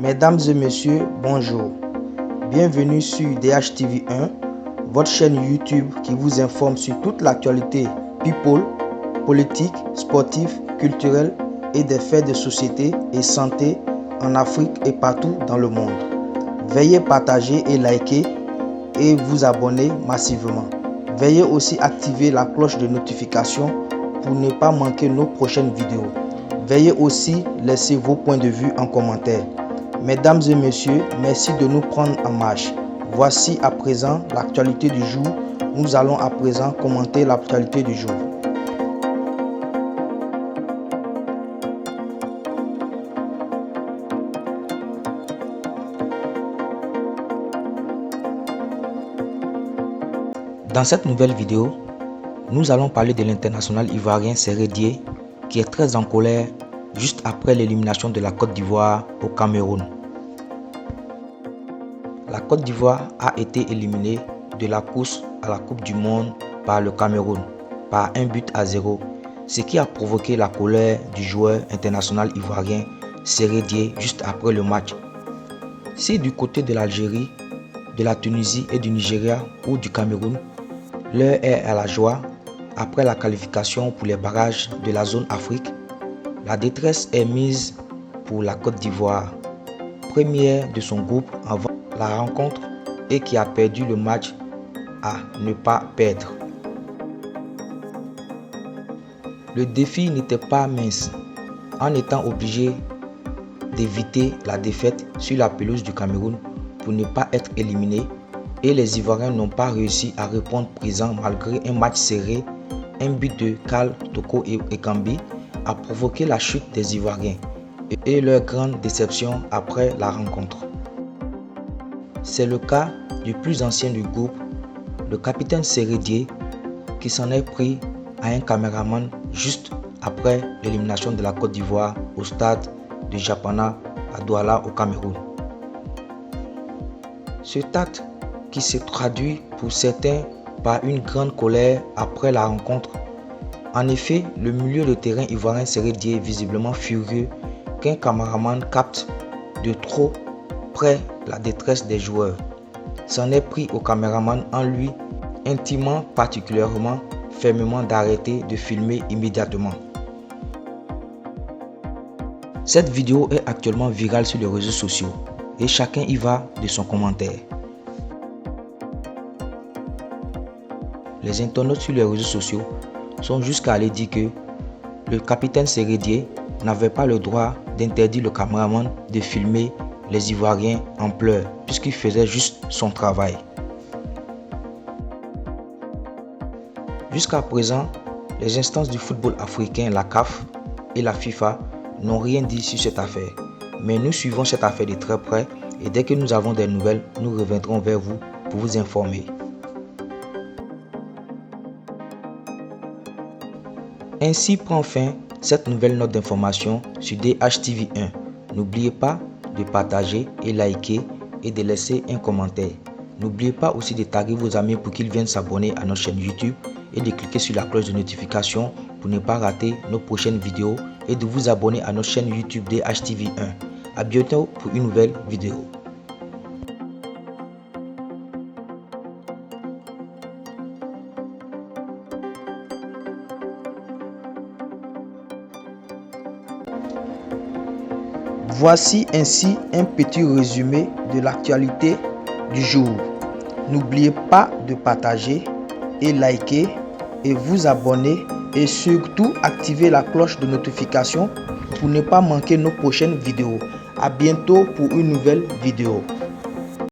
Mesdames et messieurs, bonjour. Bienvenue sur DHTV1, votre chaîne YouTube qui vous informe sur toute l'actualité people, politique, sportive, culturelle et des faits de société et santé en Afrique et partout dans le monde. Veuillez partager et liker et vous abonner massivement. Veuillez aussi activer la cloche de notification pour ne pas manquer nos prochaines vidéos. Veuillez aussi laisser vos points de vue en commentaire. Mesdames et messieurs, merci de nous prendre en marche. Voici à présent l'actualité du jour. Nous allons à présent commenter l'actualité du jour. Dans cette nouvelle vidéo, nous allons parler de l'international ivoirien Séré Dié qui est très en colère juste après l'élimination de la Côte d'Ivoire au Cameroun. La Côte d'Ivoire a été éliminée de la course à la Coupe du Monde par le Cameroun par 1-0, ce qui a provoqué la colère du joueur international ivoirien Séré Dié juste après le match. Si du côté de l'Algérie, de la Tunisie et du Nigeria ou du Cameroun, l'heure est à la joie après la qualification pour les barrages de la zone Afrique, la détresse est mise pour la Côte d'Ivoire, première de son groupe avant la rencontre et qui a perdu le match à ne pas perdre. Le défi n'était pas mince en étant obligé d'éviter la défaite sur la pelouse du Cameroun pour ne pas être éliminé, et les Ivoiriens n'ont pas réussi à répondre présent malgré un match serré. Un but de Karl Toko Ekambi a provoqué la chute des Ivoiriens et leur grande déception après la rencontre. C'est le cas du plus ancien du groupe, le capitaine Séré Dié, qui s'en est pris à un caméraman juste après l'élimination de la Côte d'Ivoire au stade de Japana à Douala au Cameroun. Cet acte qui se traduit pour certains par une grande colère après la rencontre. En effet, le milieu de terrain ivoirien Séré Dié est visiblement furieux qu'un caméraman capte de trop près la détresse des joueurs. S'en est pris au caméraman en lui intimant particulièrement fermement d'arrêter de filmer immédiatement. Cette vidéo est actuellement virale sur les réseaux sociaux et chacun y va de son commentaire. Les internautes sur les réseaux sociaux sont jusqu'à aller dire que le capitaine Séré Dié n'avait pas le droit d'interdire le caméraman de filmer les Ivoiriens en pleurs puisqu'il faisait juste son travail. Jusqu'à présent, les instances du football africain, la CAF et la FIFA n'ont rien dit sur cette affaire. Mais nous suivons cette affaire de très près et dès que nous avons des nouvelles, nous reviendrons vers vous pour vous informer. Ainsi prend fin cette nouvelle note d'information sur DHTV1. N'oubliez pas de partager et liker et de laisser un commentaire. N'oubliez pas aussi de taguer vos amis pour qu'ils viennent s'abonner à notre chaîne YouTube et de cliquer sur la cloche de notification pour ne pas rater nos prochaines vidéos et de vous abonner à notre chaîne YouTube DHTV1. A bientôt pour une nouvelle vidéo. Voici ainsi un petit résumé de l'actualité du jour. N'oubliez pas de partager et liker et vous abonner et surtout activer la cloche de notification pour ne pas manquer nos prochaines vidéos. À bientôt pour une nouvelle vidéo.